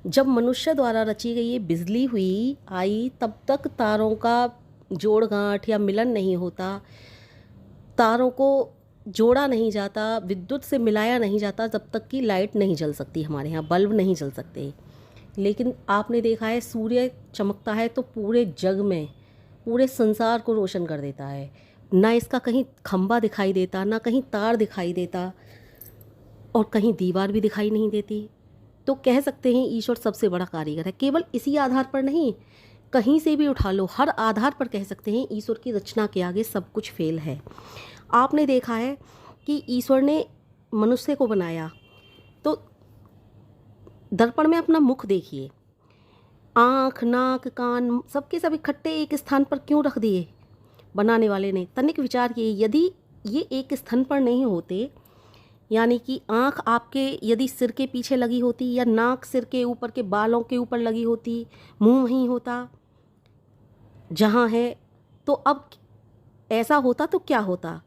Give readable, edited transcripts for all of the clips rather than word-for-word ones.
जब मनुष्य द्वारा रची गई ये बिजली हुई आई, तब तक तारों का जोड़ गांठ या मिलन नहीं होता, तारों को जोड़ा नहीं जाता, विद्युत से मिलाया नहीं जाता, जब तक कि लाइट नहीं जल सकती, हमारे यहाँ बल्ब नहीं जल सकते। लेकिन आपने देखा है सूर्य चमकता है तो पूरे जग में, पूरे संसार को रोशन कर देता है। ना इसका कहीं खंबा दिखाई देता, ना कहीं तार दिखाई देता, और कहीं दीवार भी दिखाई नहीं देती। तो कह सकते हैं ईश्वर सबसे बड़ा कारीगर है। केवल इसी आधार पर नहीं, कहीं से भी उठा लो, हर आधार पर कह सकते हैं ईश्वर की रचना के आगे सब कुछ फेल है। आपने देखा है कि ईश्वर ने मनुष्य को बनाया तो दर्पण में अपना मुख देखिए, आँख, नाक, कान सबके सब इकट्ठे एक स्थान पर क्यों रख दिए बनाने वाले ने? तनिक विचार किए, यदि ये एक स्थान पर नहीं होते, यानी कि आँख आपके यदि सिर के पीछे लगी होती, या नाक सिर के ऊपर के बालों के ऊपर लगी होती, मुंह वहीं होता जहाँ है, तो अब ऐसा होता तो क्या होता?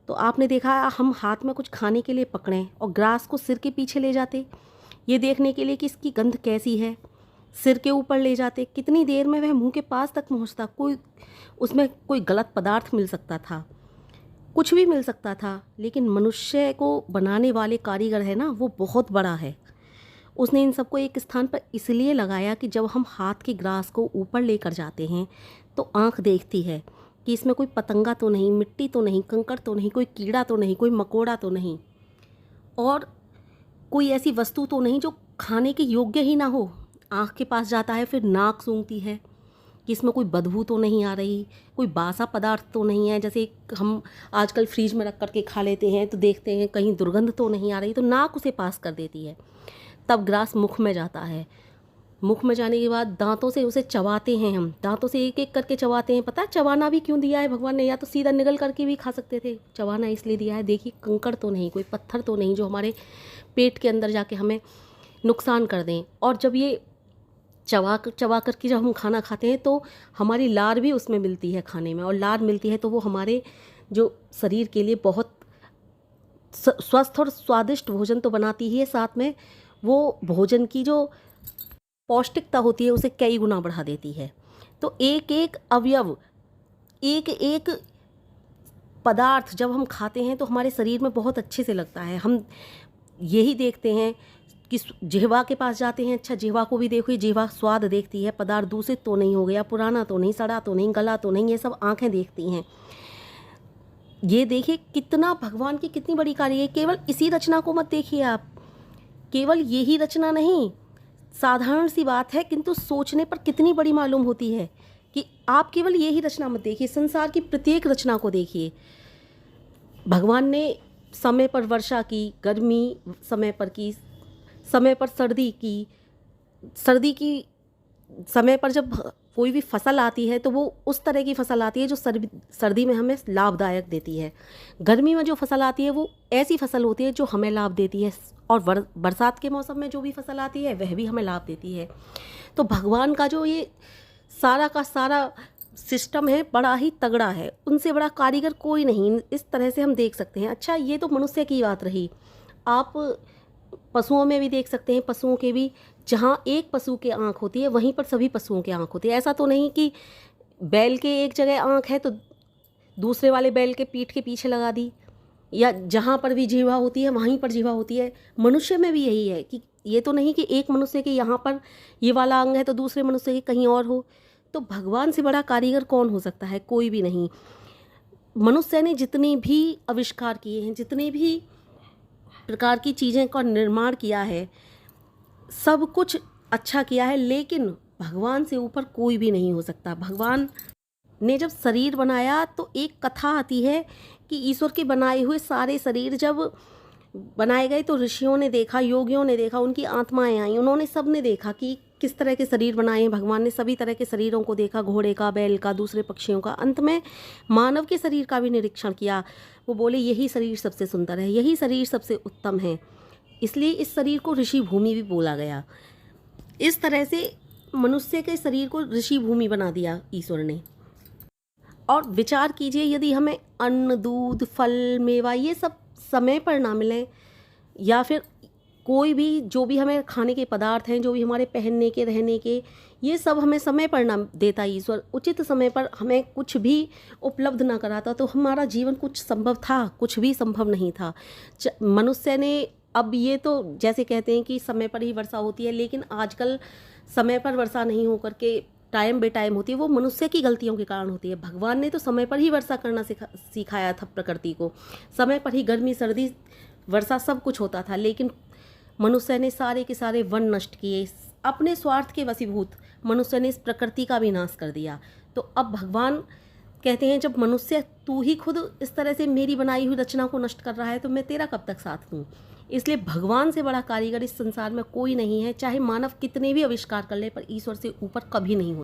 तो आपने देखा हम हाथ में कुछ खाने के लिए पकड़ें और ग्रास को सिर के पीछे ले जाते, ये देखने के लिए कि इसकी गंध कैसी है, सिर के ऊपर ले जाते, कितनी देर में वह मुंह के पास तक पहुंचता? कोई उसमें कोई गलत पदार्थ मिल सकता था, कुछ भी मिल सकता था। लेकिन मनुष्य को बनाने वाले कारीगर है ना, वो बहुत बड़ा है। उसने इन सबको एक स्थान पर इसलिए लगाया कि जब हम हाथ के ग्रास को ऊपर लेकर जाते हैं तो आँख देखती है कि इसमें कोई पतंगा तो नहीं, मिट्टी तो नहीं, कंकड़ तो नहीं, कोई कीड़ा तो नहीं, कोई मकोड़ा तो नहीं, और कोई ऐसी वस्तु तो नहीं जो खाने के योग्य ही ना हो। आँख के पास जाता है, फिर नाक सूंघती है कि इसमें कोई बदबू तो नहीं आ रही, कोई बासा पदार्थ तो नहीं है, जैसे हम आजकल फ्रीज में रख करके खा लेते हैं तो देखते हैं कहीं दुर्गंध तो नहीं आ रही, तो नाक उसे पास कर देती है। तब ग्रास मुख में जाता है, मुख में जाने के बाद दांतों से उसे चबाते हैं, हम दांतों से एक एक करके चबाते हैं। पता है चबाना भी क्यों दिया है भगवान ने? या तो सीधा निगल करके भी खा सकते थे, चबाना इसलिए दिया है, देखिए कंकड़ तो नहीं, कोई पत्थर तो नहीं जो हमारे पेट के अंदर जाके हमें नुकसान कर दें। और जब ये चबा करके जब हम खाना खाते हैं तो हमारी लार भी उसमें मिलती है खाने में, और लार मिलती है तो वो हमारे जो शरीर के लिए बहुत स्वस्थ और स्वादिष्ट भोजन तो बनाती ही है, साथ में वो भोजन की जो पौष्टिकता होती है उसे कई गुना बढ़ा देती है। तो एक एक अवयव, एक एक पदार्थ जब हम खाते हैं तो हमारे शरीर में बहुत अच्छे से लगता है। हम यही देखते हैं कि जिह्वा के पास जाते हैं, अच्छा जिह्वा को भी देखिए, जिह्वा स्वाद देखती है, पदार्थ दूषित तो नहीं हो गया, पुराना तो नहीं, सड़ा तो नहीं, गला तो नहीं, ये सब आंखें देखती हैं। ये देखिए कितना भगवान की कितनी बड़ी कार्य है। केवल इसी रचना को मत देखिए आप, केवल यही रचना नहीं, साधारण सी बात है किंतु सोचने पर कितनी बड़ी मालूम होती है कि आप केवल यही रचना मत देखिए, संसार की प्रत्येक रचना को देखिए। भगवान ने समय पर वर्षा की, गर्मी समय पर की, समय पर सर्दी की समय पर जब कोई भी फसल आती है तो वो उस तरह की फसल आती है जो सर्दी में हमें लाभदायक देती है। गर्मी में जो फसल आती है वो ऐसी फसल होती है जो हमें लाभ देती है, और बरसात के मौसम में जो भी फसल आती है वह भी हमें लाभ देती है। तो भगवान का जो ये सारा का सारा सिस्टम है बड़ा ही तगड़ा है, उनसे बड़ा कारीगर कोई नहीं। इस तरह से हम देख सकते हैं। अच्छा, ये तो मनुष्य की बात रही, आप पशुओं में भी देख सकते हैं। पशुओं के भी, जहाँ एक पशु की आँख होती है वहीं पर सभी पशुओं की आँख होती है। ऐसा तो नहीं कि बैल के एक जगह आँख है तो दूसरे वाले बैल के पीठ के पीछे लगा दी, या जहाँ पर भी जीवा होती है वहीं पर जीवा होती है। मनुष्य में भी यही है कि ये तो नहीं कि एक मनुष्य के यहाँ पर ये वाला अंग है तो दूसरे मनुष्य के कहीं और हो। तो भगवान से बड़ा कारीगर कौन हो सकता है? कोई भी नहीं। मनुष्य ने जितनी भी आविष्कार किए हैं, जितनी भी प्रकार की चीज़ें का निर्माण किया है, सब कुछ अच्छा किया है, लेकिन भगवान से ऊपर कोई भी नहीं हो सकता। भगवान ने जब शरीर बनाया तो एक कथा आती है कि ईश्वर के बनाए हुए सारे शरीर जब बनाए गए तो ऋषियों ने देखा, योगियों ने देखा, उनकी आत्माएं आई, उन्होंने सब ने देखा कि किस तरह के शरीर बनाए हैं भगवान ने। सभी तरह के शरीरों को देखा, घोड़े का, बैल का, दूसरे पक्षियों का, अंत में मानव के शरीर का भी निरीक्षण किया। वो बोले यही शरीर सबसे सुंदर है, यही शरीर सबसे उत्तम है, इसलिए इस शरीर को ऋषि भूमि भी बोला गया। इस तरह से मनुष्य के शरीर को ऋषि भूमि बना दिया ईश्वर ने। और विचार कीजिए, यदि हमें अन्न, दूध, फल, मेवा ये सब समय पर ना मिले, या फिर कोई भी जो भी हमें खाने के पदार्थ हैं, जो भी हमारे पहनने के, रहने के, ये सब हमें समय पर ना देता ईश्वर, उचित समय पर हमें कुछ भी उपलब्ध ना कराता तो हमारा जीवन कुछ संभव था? कुछ भी संभव नहीं था। मनुष्य ने, अब ये तो जैसे कहते हैं कि समय पर ही वर्षा होती है, लेकिन आजकल समय पर वर्षा नहीं होकर के टाइम बे टाइम होती है, वो मनुष्य की गलतियों के कारण होती है। भगवान ने तो समय पर ही वर्षा करना सिखाया था प्रकृति को, समय पर ही गर्मी सर्दी वर्षा सब कुछ होता था, लेकिन मनुष्य ने सारे के सारे वन नष्ट किए, अपने स्वार्थ के वशीभूत मनुष्य ने इस प्रकृति का भी नाश कर दिया। तो अब भगवान कहते हैं, जब मनुष्य तू ही खुद इस तरह से मेरी बनाई हुई रचना को नष्ट कर रहा है तो मैं तेरा कब तक साथ दूँ। इसलिए भगवान से बड़ा कारीगर इस संसार में कोई नहीं है, चाहे मानव कितने भी आविष्कार कर ले, पर ईश्वर से ऊपर कभी नहीं हो।